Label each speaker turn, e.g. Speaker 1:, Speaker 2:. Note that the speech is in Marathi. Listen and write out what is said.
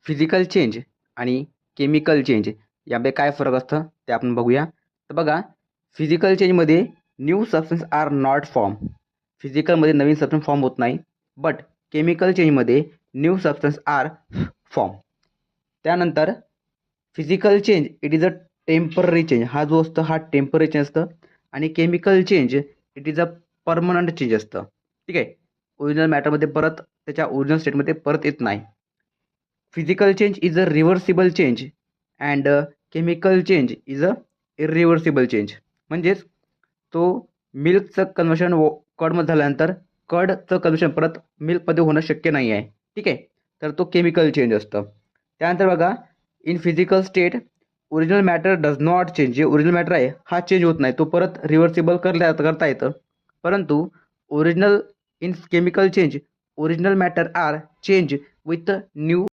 Speaker 1: फिजिकल चेंज आणि केमिकल चेंज यामध्ये काय फरक असतं ते आपण बघूया. तर बघा, फिजिकल चेंजमध्ये new substance are not form. फिजिकलमध्ये नवीन सबस्टन्स फॉर्म होत नाही, बट केमिकल चेंजमध्ये न्यू सबस्टन्स आर फॉर्म. त्यानंतर physical change it is a temporary change. हा जो असतो हा टेम्पररी चेंज असतं आणि chemical change it is a permanent change असतं. ठीक आहे, ओरिजिनल मॅटरमध्ये परत त्याच्या ओरिजिनल स्टेटमध्ये परत येत नाही. Physical change is a reversible change and chemical change is a irreversible change. म्हणजेच तो मिल्कचं कन्व्हर्शन कर्डमध्ये झाल्यानंतर कर्डचं कन्व्हर्शन परत मिल्कमध्ये होणं शक्य नाही आहे. ठीक आहे, तर तो केमिकल चेंज असतं. त्यानंतर बघा, in physical state original matter does not change. जे ओरिजिनल मॅटर आहे हा चेंज होत नाही, तो परत रिव्हर्सिबल करता येतं. परंतु original in chemical change original matter are change with new